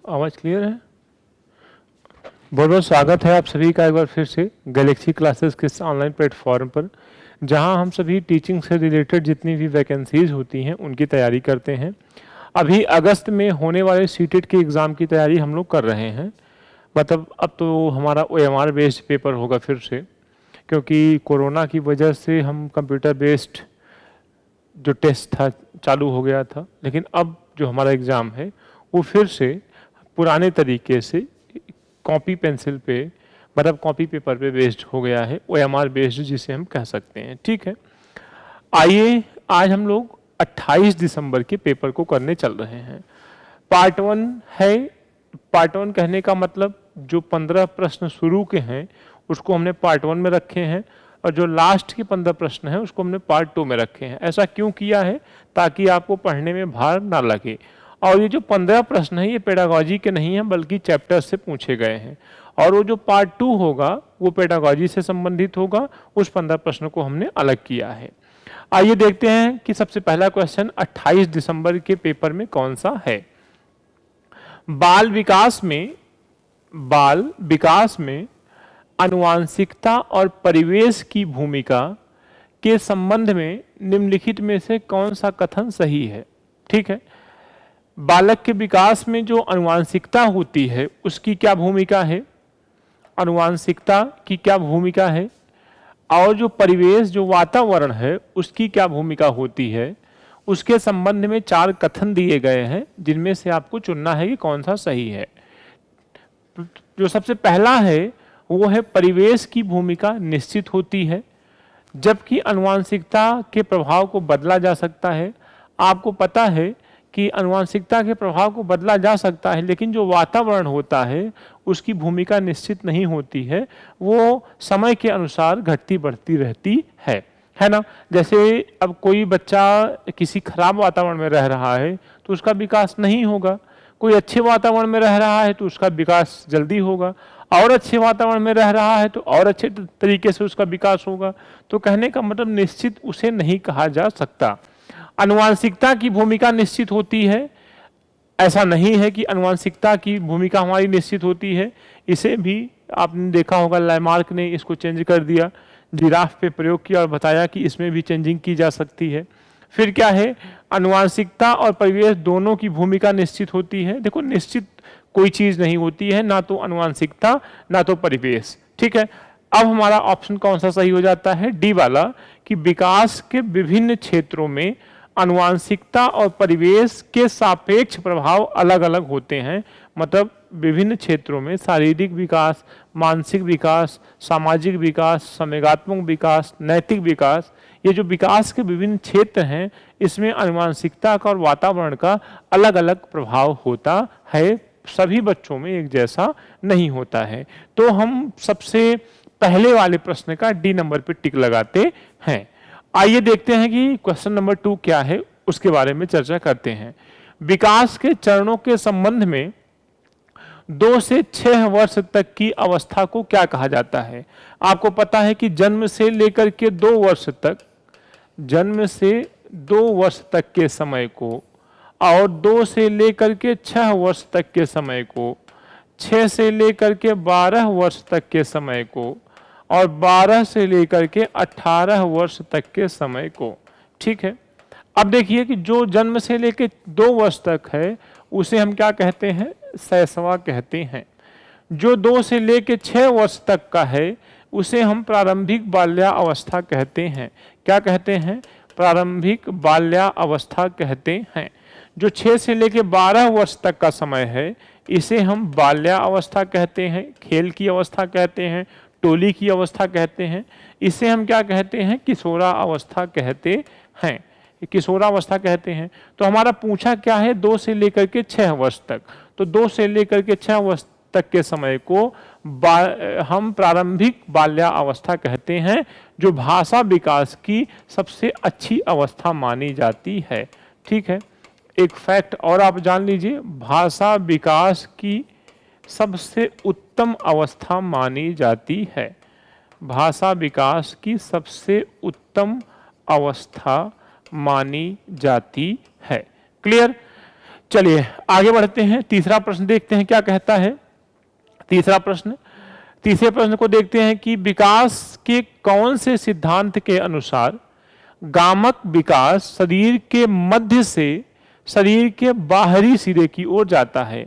आवाज़ क्लियर है? बहुत बहुत स्वागत है आप सभी का एक बार फिर से गैलेक्सी क्लासेस के ऑनलाइन प्लेटफॉर्म पर, जहां हम सभी टीचिंग से रिलेटेड जितनी भी वैकेंसीज होती हैं उनकी तैयारी करते हैं। अभी अगस्त में होने वाले सीटेट के एग्ज़ाम की तैयारी हम लोग कर रहे हैं। मतलब अब तो हमारा OMR बेस्ड पेपर होगा फिर से, क्योंकि कोरोना की वजह से हम कंप्यूटर बेस्ड जो टेस्ट था चालू हो गया था, लेकिन अब जो हमारा एग्ज़ाम है वो फिर से पुराने तरीके से कॉपी पेंसिल पे, मतलब कॉपी पेपर पे बेस्ड हो गया है, OMR बेस्ड जिसे हम कह सकते हैं। ठीक है, आइए आज हम लोग 28 दिसंबर के पेपर को करने चल रहे हैं। पार्ट 1 है। पार्ट 1 कहने का मतलब जो 15 प्रश्न शुरू के हैं उसको हमने पार्ट 1 में रखे हैं, और जो लास्ट के 15 प्रश्न हैं उसको हमने पार्ट 2 में रखे हैं। ऐसा क्यों किया है? ताकि आपको पढ़ने में भार ना लगे। और ये जो 15 प्रश्न हैं ये पेडागॉजी के नहीं हैं, बल्कि चैप्टर से पूछे गए हैं। और वो जो पार्ट 2 होगा वो पेडागॉजी से संबंधित होगा, उस 15 प्रश्नों को हमने अलग किया है। आइए देखते हैं कि सबसे पहला क्वेश्चन 28 दिसंबर के पेपर में कौन सा है। बाल विकास में आनुवांशिकता और परिवेश की भूमिका के संबंध में निम्नलिखित में से कौन सा कथन सही है? ठीक है, बालक के विकास में जो आनुवांशिकता होती है उसकी क्या भूमिका है, आनुवांशिकता की क्या भूमिका है, और जो परिवेश जो वातावरण है उसकी क्या भूमिका होती है, उसके संबंध में 4 कथन दिए गए हैं, जिनमें से आपको चुनना है कि कौन सा सही है। जो सबसे पहला है वो है परिवेश की भूमिका निश्चित होती है, जबकि आनुवांशिकता के प्रभाव को बदला जा सकता है। आपको पता है कि आनुवांशिकता के प्रभाव को बदला जा सकता है, लेकिन जो वातावरण होता है उसकी भूमिका निश्चित नहीं होती है, वो समय के अनुसार घटती बढ़ती रहती है ना। जैसे अब कोई बच्चा किसी खराब वातावरण में रह रहा है तो उसका विकास नहीं होगा, कोई अच्छे वातावरण में रह रहा है तो उसका विकास जल्दी होगा, और अच्छे वातावरण में रह रहा है तो और अच्छे तरीके से उसका विकास होगा। तो कहने का मतलब निश्चित उसे नहीं कहा जा सकता। आनुवांशिकता की भूमिका निश्चित होती है, ऐसा नहीं है कि आनुवांशिकता की भूमिका हमारी निश्चित होती है। इसे भी आपने देखा होगा, लैमार्क ने इसको चेंज कर दिया, जिराफ पे प्रयोग किया और बताया कि इसमें भी चेंजिंग की जा सकती है। फिर क्या है, आनुवांशिकता और परिवेश दोनों की भूमिका निश्चित होती है। देखो, निश्चित कोई चीज नहीं होती है, ना तो आनुवांशिकता ना तो परिवेश। ठीक है, अब हमारा ऑप्शन कौन सा सही हो जाता है? डी वाला, कि विकास के विभिन्न क्षेत्रों में आनुवांशिकता और परिवेश के सापेक्ष प्रभाव अलग अलग होते हैं। मतलब विभिन्न क्षेत्रों में शारीरिक विकास, मानसिक विकास, सामाजिक विकास, संवेगात्मक विकास, नैतिक विकास, ये जो विकास के विभिन्न क्षेत्र हैं इसमें आनुवांशिकता का और वातावरण का अलग अलग प्रभाव होता है, सभी बच्चों में एक जैसा नहीं होता है। तो हम सबसे पहले वाले प्रश्न का डी नंबर पे टिक लगाते हैं। आइए देखते हैं कि क्वेश्चन नंबर 2 क्या है, उसके बारे में चर्चा करते हैं। विकास के चरणों के संबंध में 2 से 6 वर्ष तक की अवस्था को क्या कहा जाता है? आपको पता है कि जन्म से लेकर के 2 वर्ष तक, जन्म से 2 वर्ष तक के समय को, और 2 से लेकर के 6 वर्ष तक के समय को, 6 से लेकर के 12 वर्ष तक के समय को, और 12 से लेकर के 18 वर्ष तक के समय को। ठीक है, अब देखिए कि जो जन्म से लेकर 2 वर्ष तक है उसे हम क्या कहते हैं? शैशवा कहते हैं। जो 2 से लेकर 6 वर्ष तक का है उसे हम प्रारंभिक बाल्यावस्था कहते हैं। क्या कहते हैं? प्रारंभिक बाल्यावस्था कहते हैं। जो 6 से लेकर 12 वर्ष तक का समय है इसे हम बाल्यावस्था कहते हैं, खेल की अवस्था कहते हैं, टोली की अवस्था कहते हैं। इसे हम क्या कहते हैं? किशोरावस्था कहते हैं, किशोरावस्था कहते हैं। तो हमारा पूछा क्या है? 2 से लेकर के 6 वर्ष तक। तो 2 से लेकर के 6 वर्ष तक के समय को हम प्रारंभिक बाल्यावस्था कहते हैं, जो भाषा विकास की सबसे अच्छी अवस्था मानी जाती है। ठीक है, एक फैक्ट और आप जान लीजिए, भाषा विकास की सबसे उत्तम अवस्था मानी जाती है। भाषा विकास की सबसे उत्तम अवस्था मानी जाती है। क्लियर? चलिए आगे बढ़ते हैं, तीसरा प्रश्न देखते हैं क्या कहता है। तीसरे प्रश्न को देखते हैं कि विकास के कौन से सिद्धांत के अनुसार गामक विकास शरीर के मध्य से शरीर के बाहरी सिरे की ओर जाता है।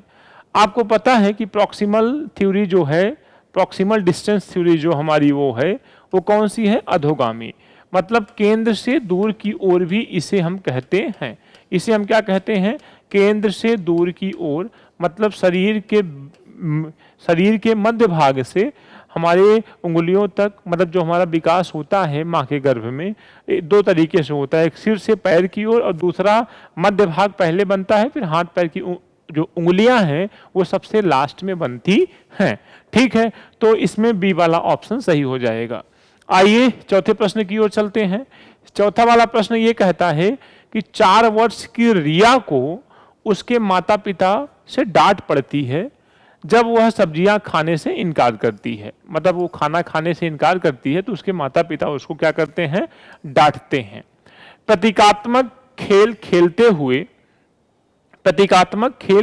आपको पता है कि प्रॉक्सिमल थ्योरी जो है, प्रॉक्सिमल डिस्टेंस थ्योरी जो हमारी वो है, वो कौन सी है? अधोगामी, मतलब केंद्र से दूर की ओर भी इसे हम कहते हैं। इसे हम क्या कहते हैं? केंद्र से दूर की ओर, मतलब शरीर के मध्य भाग से हमारे उंगलियों तक, मतलब जो हमारा विकास होता है माँ के गर्भ में, दो तरीके से होता है, एक सिर से पैर की ओर और दूसरा मध्य भाग पहले बनता है, फिर हाथ पैर की जो उंगलियां हैं वो सबसे लास्ट में बनती हैं। ठीक है, तो इसमें बी वाला ऑप्शन सही हो जाएगा। आइए चौथे प्रश्न की ओर चलते हैं। चौथा वाला प्रश्न ये कहता है कि 4 वर्ष की रिया को उसके माता पिता से डांट पड़ती है जब वह सब्जियां खाने से इनकार करती है। मतलब वो खाना खाने से इनकार करती है तो उसके माता पिता उसको क्या करते हैं? डांटते हैं। प्रतीकात्मक खेल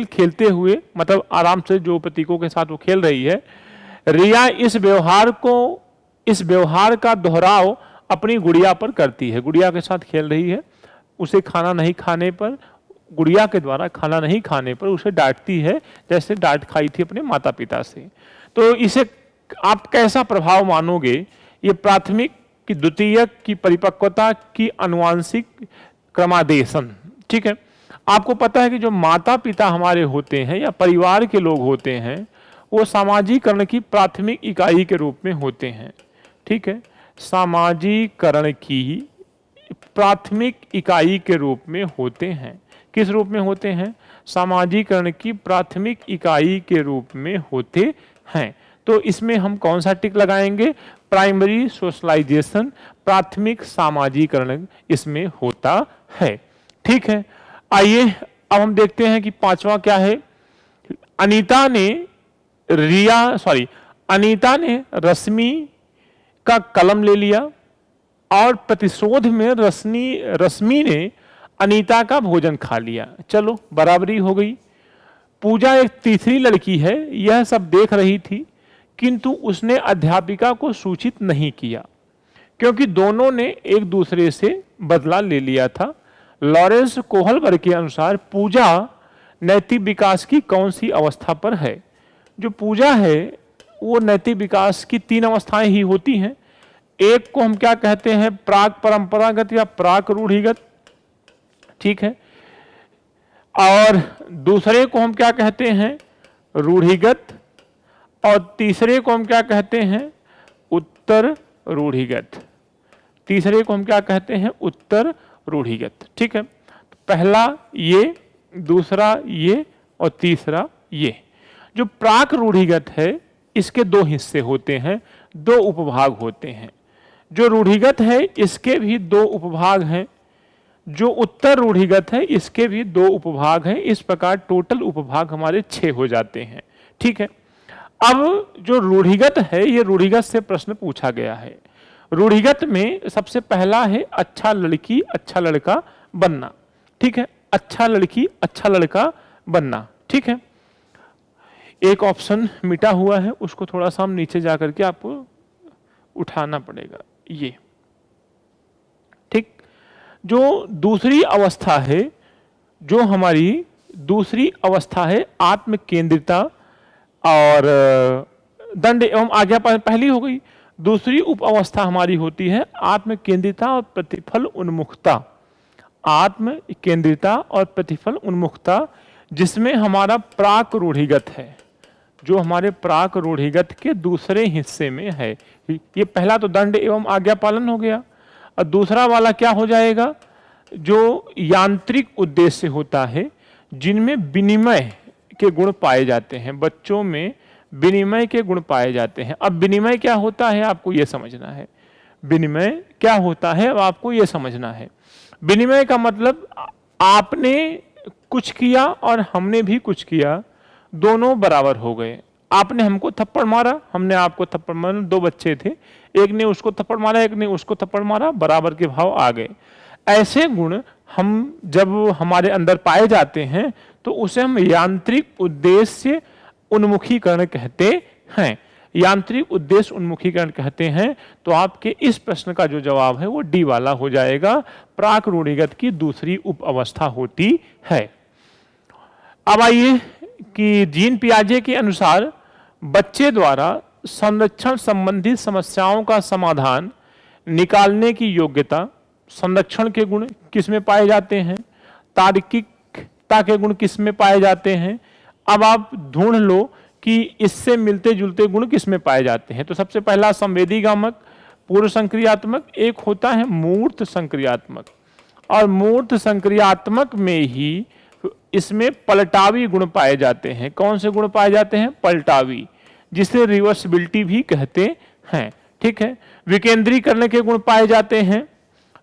खेलते हुए मतलब आराम से जो प्रतीकों के साथ वो खेल रही है, रिया इस व्यवहार का दोहराव अपनी गुड़िया पर करती है। गुड़िया के साथ खेल रही है, उसे गुड़िया के द्वारा खाना नहीं खाने पर उसे डांटती है, जैसे डांट खाई थी अपने माता पिता से। तो इसे आप कैसा प्रभाव मानोगे? ये प्राथमिक की द्वितीयक की परिपक्वता की अनुवांशिक क्रमादेशन। ठीक है, आपको पता है कि जो माता पिता हमारे होते हैं या परिवार के लोग होते हैं वो सामाजिकरण की प्राथमिक इकाई के रूप में होते हैं। ठीक है, सामाजिकरण की प्राथमिक इकाई के रूप में होते हैं। किस रूप में होते हैं? सामाजिकरण की प्राथमिक इकाई के रूप में होते हैं। तो इसमें हम कौन सा टिक लगाएंगे? प्राइमरी सोशलाइजेशन, प्राथमिक सामाजिकरण इसमें होता है। ठीक है, आइए अब हम देखते हैं कि पांचवा क्या है। अनीता ने रश्मि का कलम ले लिया और प्रतिशोध में रश्मि ने अनीता का भोजन खा लिया। चलो बराबरी हो गई। पूजा एक तीसरी लड़की है, यह सब देख रही थी किंतु उसने अध्यापिका को सूचित नहीं किया क्योंकि दोनों ने एक दूसरे से बदला ले लिया था। लॉरेंस कोहलबर्ग के अनुसार पूजा नैतिक विकास की कौन सी अवस्था पर है? जो पूजा है वो नैतिक विकास की 3 अवस्थाएं ही होती हैं। एक को हम क्या कहते हैं? प्राक परंपरागत या प्राक रूढ़िगत। ठीक है, और दूसरे को हम क्या कहते हैं? रूढ़िगत। और तीसरे को हम क्या कहते हैं? उत्तर रूढ़िगत। तीसरे को हम क्या कहते हैं? उत्तर रूढ़िगत। ठीक है, पहला ये, दूसरा ये और तीसरा ये। जो प्राक रूढ़िगत है इसके 2 हिस्से होते हैं, 2 उपभाग होते हैं। जो रूढ़िगत है इसके भी 2 उपभाग हैं, जो उत्तर रूढ़िगत है इसके भी 2 उपभाग हैं। इस प्रकार टोटल उपभाग हमारे 6 हो जाते हैं। ठीक है, अब जो रूढ़िगत है ये रूढ़िगत से प्रश्न पूछा गया है। रूढ़िगत में सबसे पहला है अच्छा लड़की अच्छा लड़का बनना। ठीक है, अच्छा लड़की अच्छा लड़का बनना। ठीक है, एक ऑप्शन मिटा हुआ है, उसको थोड़ा सा हम नीचे जाकर के आपको उठाना पड़ेगा। ये ठीक, जो दूसरी अवस्था है, जो हमारी दूसरी अवस्था है आत्म केंद्रिता और दंड एवं आज्ञा पहली हो गई। दूसरी उप अवस्था हमारी होती है आत्म केंद्रिता और प्रतिफल उन्मुखता। आत्म केंद्रिता और प्रतिफल उन्मुखता, जिसमें हमारा प्राक रूढ़िगत है, जो हमारे प्राक रूढ़िगत के दूसरे हिस्से में है। ये पहला तो दंड एवं आज्ञा पालन हो गया, और दूसरा वाला क्या हो जाएगा? जो यांत्रिक उद्देश्य होता है, जिनमें विनिमय के गुण पाए जाते हैं। बच्चों में विनिमय के गुण पाए जाते हैं। अब विनिमय क्या होता है आपको ये समझना है। विनिमय क्या होता है अब आपको ये समझना है। विनिमय का मतलब आपने कुछ किया और हमने भी कुछ किया, दोनों बराबर हो गए। आपने हमको थप्पड़ मारा, हमने आपको थप्पड़ मारा। 2 बच्चे थे, एक ने उसको थप्पड़ मारा, एक ने उसको थप्पड़ मारा, बराबर के भाव आ गए। ऐसे गुण हम जब हमारे अंदर पाए जाते हैं तो उसे हम यांत्रिक उद्देश्य उन्मुखीकरण कहते हैं। यांत्रिक उद्देश्य उन्मुखीकरण कहते हैं। तो आपके इस प्रश्न का जो जवाब है वो डी वाला हो जाएगा, प्राक रूढ़िगत की दूसरी उप अवस्था होती है। अब आइए कि जीन पियाजे के अनुसार बच्चे द्वारा संरक्षण संबंधी समस्याओं का समाधान निकालने की योग्यता, संरक्षण के गुण किसमें पाए जाते हैं, तार्किकता के गुण किसमें पाए जाते हैं। अब आप ढूंढ लो कि इससे मिलते जुलते गुण किसमें पाए जाते हैं। तो सबसे पहला संवेदीगामक, पूर्व संक्रियात्मक, एक होता है मूर्त संक्रियात्मक, और मूर्त संक्रियात्मक में ही इसमें पलटावी गुण पाए जाते हैं। कौन से गुण पाए जाते हैं? पलटावी, जिसे रिवर्सिबिलिटी भी कहते हैं। ठीक है। विकेंद्रीकरण के गुण पाए जाते हैं,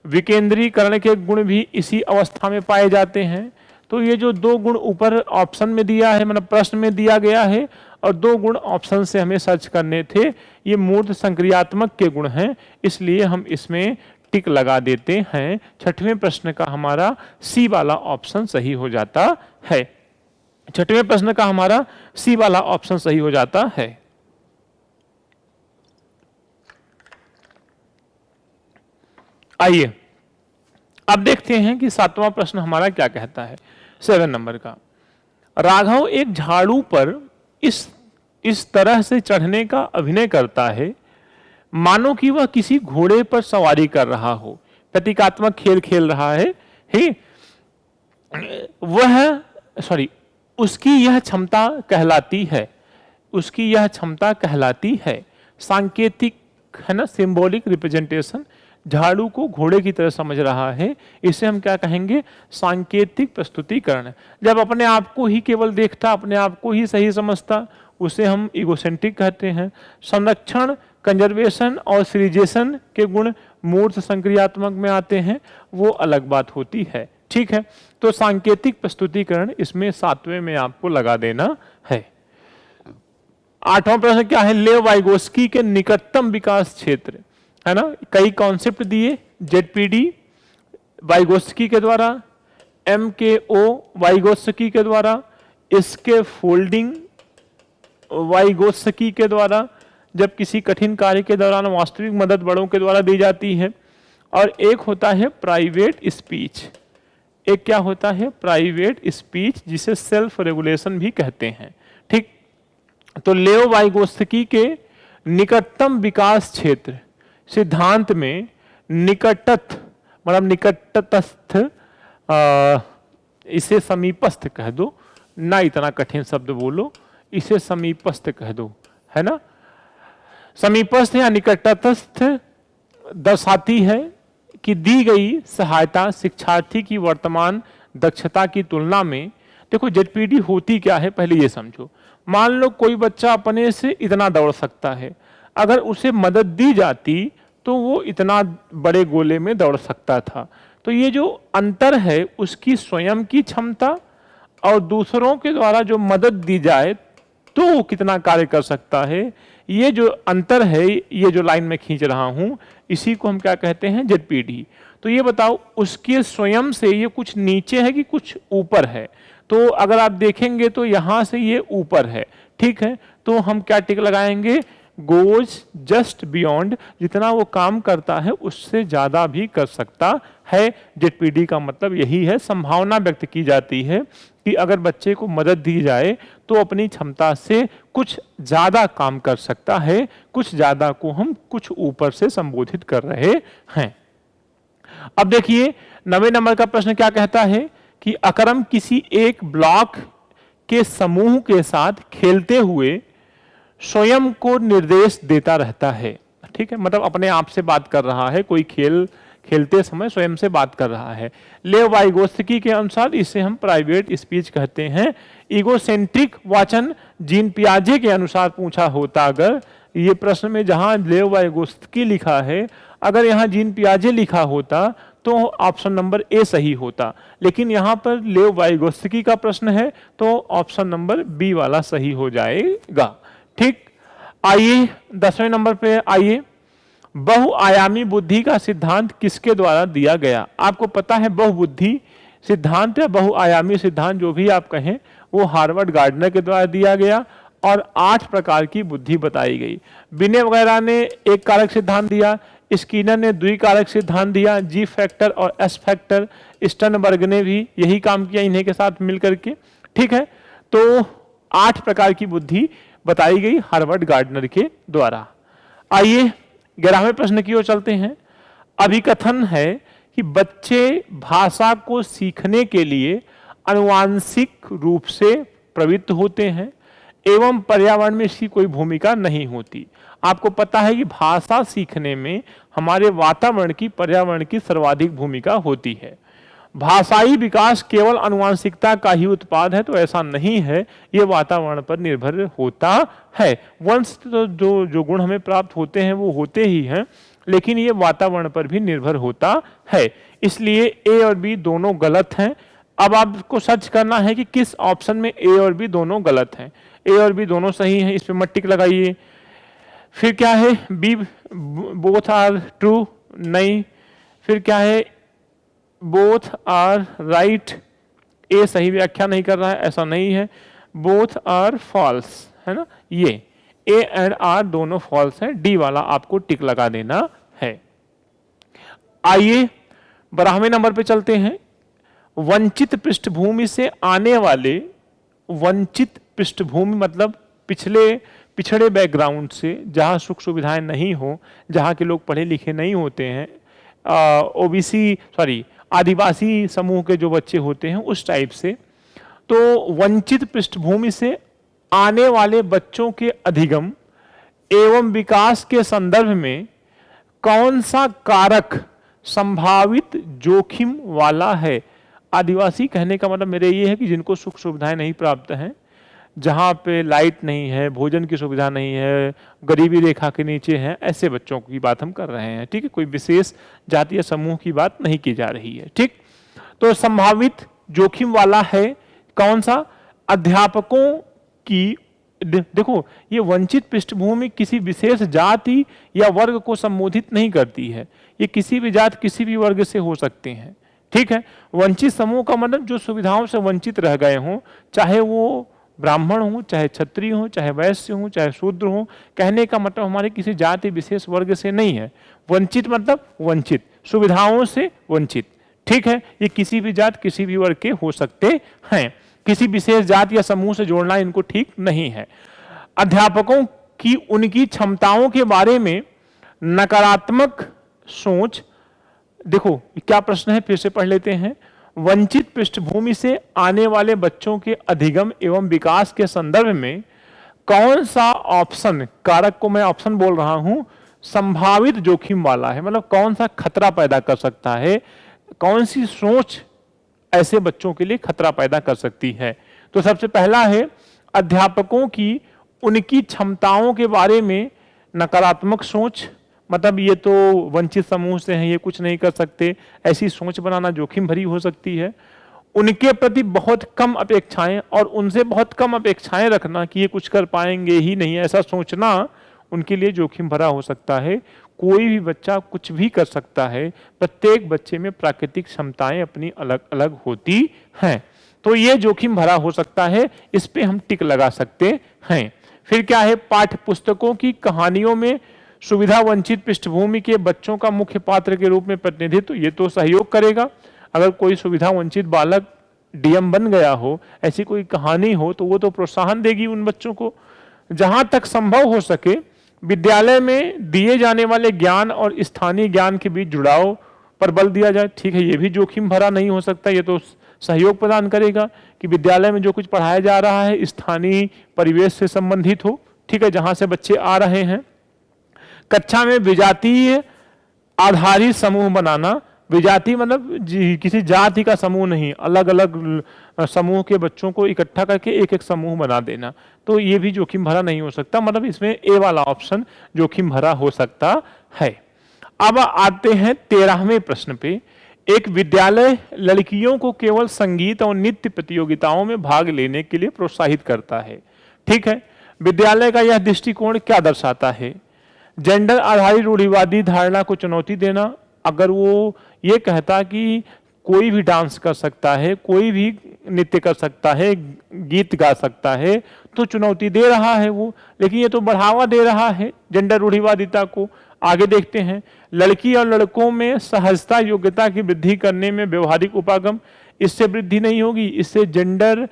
विकेंद्रीकरण के गुण भी इसी अवस्था में पाए जाते हैं। तो ये जो दो गुण ऊपर ऑप्शन में दिया है, मतलब प्रश्न में दिया गया है, और दो गुण ऑप्शन से हमें सर्च करने थे, ये मूर्त संक्रियात्मक के गुण हैं, इसलिए हम इसमें टिक लगा देते हैं। छठवें प्रश्न का हमारा सी वाला ऑप्शन सही हो जाता है। छठवें प्रश्न का हमारा सी वाला ऑप्शन सही हो जाता है। आइए अब देखते हैं कि सातवां प्रश्न हमारा क्या कहता है। 7 नंबर का, राघव एक झाड़ू पर इस तरह से चढ़ने का अभिनय करता है मानो कि वह किसी घोड़े पर सवारी कर रहा हो, प्रतीकात्मक खेल खेल रहा है। उसकी यह क्षमता कहलाती है, उसकी यह क्षमता कहलाती है सांकेतिक, है ना, सिंबॉलिक रिप्रेजेंटेशन। झाड़ू को घोड़े की तरह समझ रहा है, इसे हम क्या कहेंगे? सांकेतिक प्रस्तुतिकरण। जब अपने आप को ही केवल देखता, अपने आप को ही सही समझता, उसे हम इगोसेंट्रिक कहते हैं। संरक्षण, कंजर्वेशन और सृजन के गुण मूर्त संक्रियात्मक में आते हैं, वो अलग बात होती है। ठीक है। तो सांकेतिक प्रस्तुतिकरण इसमें 7वें में आपको लगा देना है। 8वां प्रश्न क्या है? लेव वाइगोस्की के निकटतम विकास क्षेत्र, है ना, कई कॉन्सेप्ट दिए, जेडपीडी वाइगोस्की के द्वारा, एमकेओ वाइगोस्की के द्वारा, इसके फोल्डिंग वाइगोस्की के द्वारा, जब किसी कठिन कार्य के दौरान वास्तविक मदद बड़ों के द्वारा दी जाती है, और एक होता है प्राइवेट स्पीच। एक क्या होता है? प्राइवेट स्पीच, जिसे सेल्फ रेगुलेशन भी कहते हैं। ठीक। तो लेव वाइगोस्की के निकटतम विकास क्षेत्र सिद्धांत में निकटस्थ, मतलब निकटस्थ, इसे समीपस्थ कह दो ना, इतना कठिन शब्द बोलो, इसे समीपस्थ कह दो, है ना। समीपस्थ या निकटस्थ दर्शाती है कि दी गई सहायता शिक्षार्थी की वर्तमान दक्षता की तुलना में, देखो जेडपीडी होती क्या है पहले ये समझो। मान लो कोई बच्चा अपने से इतना दौड़ सकता है, अगर उसे मदद दी जाती तो वो इतना बड़े गोले में दौड़ सकता था। तो ये जो अंतर है उसकी स्वयं की क्षमता और दूसरों के द्वारा जो मदद दी जाए तो वो कितना कार्य कर सकता है, ये जो अंतर है, ये जो लाइन में खींच रहा हूं, इसी को हम क्या कहते हैं? जेडपीडी। तो ये बताओ उसके स्वयं से ये कुछ नीचे है कि कुछ ऊपर है? तो अगर आप देखेंगे तो यहां से ये ऊपर है। ठीक है। तो हम क्या टिक लगाएंगे? गोज जस्ट बियॉन्ड, जितना वो काम करता है उससे ज्यादा भी कर सकता है। जेडपीडी का मतलब यही है। संभावना व्यक्त की जाती है कि अगर बच्चे को मदद दी जाए तो अपनी क्षमता से कुछ ज्यादा काम कर सकता है। कुछ ज्यादा को हम कुछ ऊपर से संबोधित कर रहे हैं। अब देखिए 9वें नंबर का प्रश्न क्या कहता है कि अकरम किसी एक ब्लॉक के समूह के साथ खेलते हुए स्वयं को निर्देश देता रहता है। ठीक है। मतलब अपने आप से बात कर रहा है, कोई खेल खेलते समय स्वयं से बात कर रहा है। लेव वाइगोस्की के अनुसार इसे हम प्राइवेट स्पीच कहते हैं। इगोसेंट्रिक वाचन जीन पियाजे के अनुसार पूछा होता, अगर ये प्रश्न में जहां लेव वाइगोस्की लिखा है, अगर यहाँ जीन पियाजे लिखा होता तो ऑप्शन नंबर ए सही होता, लेकिन यहाँ पर लेव वाइगोस्की का प्रश्न है तो ऑप्शन नंबर बी वाला सही हो जाएगा। ठीक। आइए 10वें नंबर पे आइए, बहुआयामी बुद्धि का सिद्धांत किसके द्वारा दिया गया? आपको पता है बहुबुद्धि सिद्धांत या बहुआयामी सिद्धांत जो भी आप कहें वो हार्वर्ड गार्डनर के द्वारा दिया गया और 8 प्रकार की बुद्धि बताई गई। बिने वगैरह ने एक कारक सिद्धांत दिया, स्किनर ने द्विकारक सिद्धांत दिया, जी फैक्टर और एस फैक्टर, स्टर्नबर्ग ने भी यही काम किया इन्हीं के साथ मिलकर के। ठीक है, तो 8 प्रकार की बुद्धि बताई गई हार्वर्ड गार्डनर के द्वारा। आइए 11वें प्रश्न की ओर चलते हैं। अभिकथन है कि बच्चे भाषा को सीखने के लिए आनुवांशिक रूप से प्रवृत्त होते हैं एवं पर्यावरण में इसकी कोई भूमिका नहीं होती। आपको पता है कि भाषा सीखने में हमारे वातावरण की, पर्यावरण की सर्वाधिक भूमिका होती है। भाषाई विकास केवल आनुवांशिकता का ही उत्पाद है तो ऐसा नहीं है, ये वातावरण पर निर्भर होता है। वंश तो जो गुण हमें प्राप्त होते हैं वो होते ही हैं, लेकिन ये वातावरण पर भी निर्भर होता है। इसलिए ए और बी दोनों गलत हैं। अब आपको सर्च करना है कि किस ऑप्शन में ए और बी दोनों गलत हैं। ए और बी दोनों सही हैं, इस पे मत टिक लगाइए। फिर क्या है, बी बोथ आर ट्रू, नहीं। फिर क्या है, बोथ आर राइट, ए सही व्याख्या नहीं कर रहा है, ऐसा नहीं है। बोथ आर फॉल्स, है ना, ये ए एंड आर दोनों फॉल्स हैं, डी वाला आपको टिक लगा देना है। आइए 12वें नंबर पे चलते हैं। वंचित पृष्ठभूमि से आने वाले, वंचित पृष्ठभूमि मतलब पिछड़े बैकग्राउंड से, जहां सुख सुविधाएं नहीं हो, जहां के लोग पढ़े लिखे नहीं होते हैं, आदिवासी समूह के जो बच्चे होते हैं उस टाइप से। तो वंचित पृष्ठभूमि से आने वाले बच्चों के अधिगम एवं विकास के संदर्भ में कौन सा कारक संभावित जोखिम वाला है? आदिवासी कहने का मतलब मेरे ये है कि जिनको सुख सुविधाएं नहीं प्राप्त हैं, जहाँ पे लाइट नहीं है, भोजन की सुविधा नहीं है, गरीबी रेखा के नीचे हैं, ऐसे बच्चों की बात हम कर रहे हैं। ठीक है, कोई विशेष जाति या समूह की बात नहीं की जा रही है। ठीक, तो संभावित जोखिम वाला है कौन सा? अध्यापकों की, देखो ये वंचित पृष्ठभूमि किसी विशेष जाति या वर्ग को संबोधित नहीं करती है, ये किसी भी जाति किसी भी वर्ग से हो सकते हैं। ठीक है, वंचित समूह का मतलब जो सुविधाओं से वंचित रह गए हों, चाहे वो ब्राह्मण हो, चाहे क्षत्रिय हो, चाहे वैश्य हो, चाहे शूद्र हो। कहने का मतलब हमारे किसी जाति विशेष वर्ग से नहीं है। वंचित मतलब वंचित, सुविधाओं से वंचित। ठीक है, ये किसी भी जात किसी भी वर्ग के हो सकते हैं, किसी विशेष जात या समूह से जोड़ना इनको ठीक नहीं है। अध्यापकों की उनकी क्षमताओं के बारे में नकारात्मक सोच, देखो क्या प्रश्न है, फिर से पढ़ लेते हैं। वंचित पृष्ठभूमि से आने वाले बच्चों के अधिगम एवं विकास के संदर्भ में कौन सा ऑप्शन, कारक को मैं ऑप्शन बोल रहा हूं, संभावित जोखिम वाला है, मतलब कौन सा खतरा पैदा कर सकता है, कौन सी सोच ऐसे बच्चों के लिए खतरा पैदा कर सकती है। तो सबसे पहला है अध्यापकों की उनकी क्षमताओं के बारे में नकारात्मक सोच, मतलब ये तो वंचित समूह से हैं, ये कुछ नहीं कर सकते, ऐसी सोच बनाना जोखिम भरी हो सकती है। उनके प्रति बहुत कम अपेक्षाएं और उनसे बहुत कम अपेक्षाएं रखना कि ये कुछ कर पाएंगे ही नहीं, ऐसा सोचना उनके लिए जोखिम भरा हो सकता है। कोई भी बच्चा कुछ भी कर सकता है, प्रत्येक बच्चे में प्राकृतिक क्षमताएं अपनी अलग अलग होती हैं, तो ये जोखिम भरा हो सकता है, इस पे हम टिक लगा सकते हैं। फिर क्या है, पाठ्य पुस्तकों की कहानियों में सुविधा वंचित पृष्ठभूमि के बच्चों का मुख्य पात्र के रूप में प्रतिनिधित्व, ये तो सहयोग करेगा। अगर कोई सुविधा वंचित बालक डीएम बन गया हो, ऐसी कोई कहानी हो, तो वो तो प्रोत्साहन देगी उन बच्चों को। जहां तक संभव हो सके विद्यालय में दिए जाने वाले ज्ञान और स्थानीय ज्ञान के बीच जुड़ाव पर बल दिया जाए। ठीक है, ये भी जोखिम भरा नहीं हो सकता, ये तो सहयोग प्रदान करेगा कि विद्यालय में जो कुछ पढ़ाया जा रहा है स्थानीय परिवेश से संबंधित हो। ठीक है, जहां से बच्चे आ रहे हैं। कक्षा में विजातीय आधारित समूह बनाना, विजाति मतलब किसी जाति का समूह नहीं, अलग अलग समूह के बच्चों को इकट्ठा करके एक एक समूह बना देना, तो ये भी जोखिम भरा नहीं हो सकता, मतलब इसमें ए वाला ऑप्शन जोखिम भरा हो सकता है। अब आते हैं 13वें प्रश्न पे। एक विद्यालय लड़कियों को केवल संगीत और नृत्य प्रतियोगिताओं में भाग लेने के लिए प्रोत्साहित करता है। ठीक है, विद्यालय का यह दृष्टिकोण क्या दर्शाता है? जेंडर आधारित रूढ़िवादी धारणा को चुनौती देना। अगर वो ये कहता कि कोई भी डांस कर सकता है, कोई भी नृत्य कर सकता है, गीत गा सकता है, तो चुनौती दे रहा है वो। लेकिन ये तो बढ़ावा दे रहा है जेंडर रूढ़िवादिता को। आगे देखते हैं, लड़की और लड़कों में सहजता योग्यता की वृद्धि करने में व्यवहारिक उपागम, इससे वृद्धि नहीं होगी, इससे जेंडर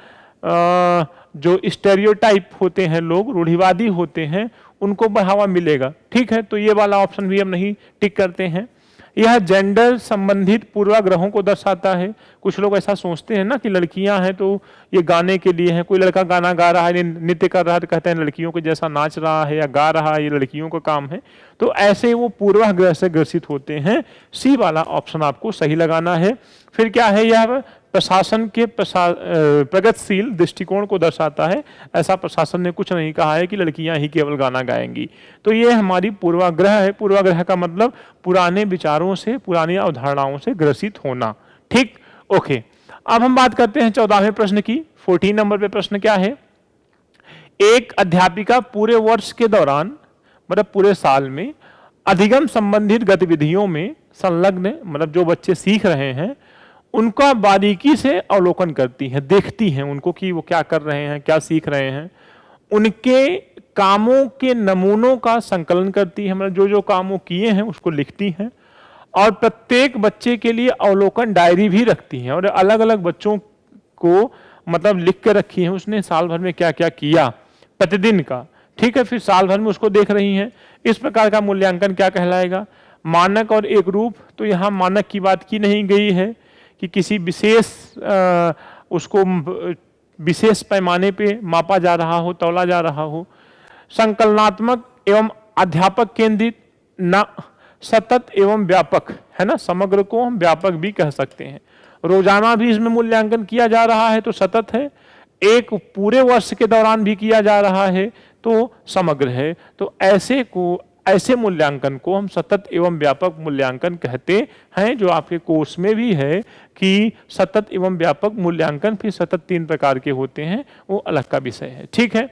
जो स्टेरियोटाइप होते हैं, लोग रूढ़िवादी होते हैं, उनको बढ़ावा मिलेगा। ठीक है, तो ये वाला ऑप्शन भी हम नहीं टिक करते हैं। यह जेंडर संबंधित पूर्वाग्रहों को दर्शाता है। कुछ लोग ऐसा सोचते हैं ना कि लड़कियां हैं तो ये गाने के लिए है, कोई लड़का गाना गा रहा है, नृत्य कर रहा है, तो कहते हैं लड़कियों के जैसा नाच रहा है या गा रहा है, ये लड़कियों का काम है। तो ऐसे वो पूर्वाग्रह से ग्रसित होते हैं। सी वाला ऑप्शन आपको सही लगाना है। फिर क्या है, यह प्रशासन के प्रगतिशील दृष्टिकोण को दर्शाता है। ऐसा प्रशासन ने कुछ नहीं कहा है कि लड़कियां ही केवल गाना गाएंगी। तो ये हमारी पूर्वाग्रह है। पूर्वाग्रह का मतलब पुराने विचारों से, पुरानी अवधारणाओं से ग्रसित होना। ठीक, ओके। अब हम बात करते हैं 14वें प्रश्न की। 14 नंबर पे प्रश्न क्या है, एक अध्यापिका पूरे वर्ष के दौरान, मतलब पूरे साल में, अधिगम संबंधित गतिविधियों में संलग्न, मतलब जो बच्चे सीख रहे हैं उनका बारीकी से अवलोकन करती है, देखती हैं उनको कि वो क्या कर रहे हैं, क्या सीख रहे हैं। उनके कामों के नमूनों का संकलन करती है, मतलब जो जो काम वो किए हैं उसको लिखती हैं। और प्रत्येक बच्चे के लिए अवलोकन डायरी भी रखती हैं और अलग अलग बच्चों को मतलब लिख के रखी है उसने साल भर में क्या क्या किया प्रतिदिन का। ठीक है, फिर साल भर में उसको देख रही हैं। इस प्रकार का मूल्यांकन क्या कहलाएगा, मानक और एक रूप। तो यहाँ मानक की बात की नहीं गई है कि किसी विशेष उसको विशेष पैमाने पे मापा जा रहा हो, तौला जा रहा हो। संकलनात्मक एवं अध्यापक केंद्रित, न सतत एवं व्यापक, है ना, समग्र को हम व्यापक भी कह सकते हैं। रोजाना भी इसमें मूल्यांकन किया जा रहा है तो सतत है, एक पूरे वर्ष के दौरान भी किया जा रहा है तो समग्र है। तो ऐसे मूल्यांकन को हम सतत एवं व्यापक मूल्यांकन कहते हैं, जो आपके कोर्स में भी है कि सतत एवं व्यापक मूल्यांकन। फिर सतत 3 प्रकार के होते हैं, वो अलग का विषय है। ठीक है,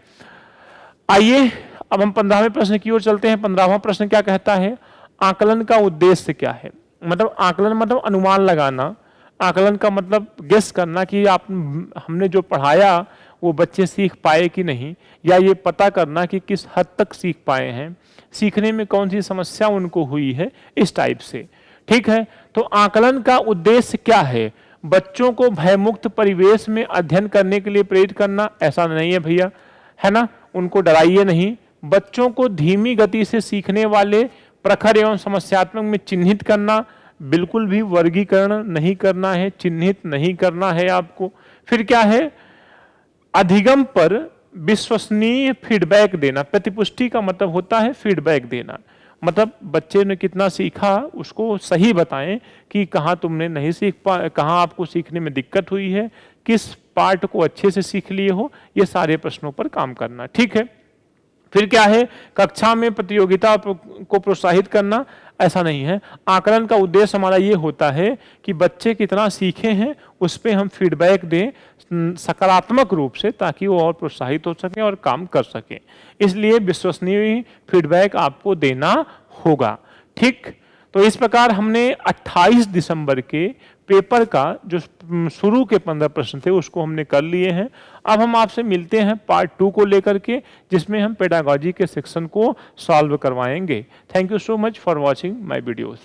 आइए अब हम 15वें प्रश्न की ओर चलते हैं। 15वां प्रश्न क्या कहता है, आकलन का उद्देश्य क्या है। मतलब आकलन मतलब अनुमान लगाना, आकलन का मतलब गेस करना कि हमने जो पढ़ाया वो बच्चे सीख पाए कि नहीं, या ये पता करना कि किस हद तक सीख पाए हैं, सीखने में कौन सी समस्या उनको हुई है, इस टाइप से। ठीक है, तो आकलन का उद्देश्य क्या है, बच्चों को भयमुक्त परिवेश में अध्ययन करने के लिए प्रेरित करना, ऐसा नहीं है भैया, है ना, उनको डराइए नहीं। बच्चों को धीमी गति से सीखने वाले, प्रखर एवं समस्यात्मक में चिन्हित करना, बिल्कुल भी वर्गीकरण नहीं करना है, चिन्हित नहीं करना है आपको। फिर क्या है, अधिगम पर विश्वसनीय फीडबैक देना। प्रतिपुष्टि का मतलब होता है फीडबैक देना, मतलब बच्चे ने कितना सीखा उसको सही बताएं कि कहाँ तुमने नहीं सीख कहाँ आपको सीखने में दिक्कत हुई है, किस पार्ट को अच्छे से सीख लिए हो, ये सारे प्रश्नों पर काम करना। ठीक है, फिर क्या है, कक्षा में प्रतियोगिता को प्रोत्साहित करना, ऐसा नहीं है। आकलन का उद्देश्य हमारा ये होता है कि बच्चे कितना सीखे हैं उस पर हम फीडबैक दें सकारात्मक रूप से, ताकि वो और प्रोत्साहित हो सके और काम कर सके। इसलिए विश्वसनीय फीडबैक आपको देना होगा। ठीक, तो इस प्रकार हमने 28 दिसंबर के पेपर का जो शुरू के 15 प्रश्न थे उसको हमने कर लिए हैं। अब हम आपसे मिलते हैं पार्ट 2 को लेकर के, जिसमें हम पेडागॉजी के सेक्शन को सॉल्व करवाएंगे। Thank you so much for watching my videos.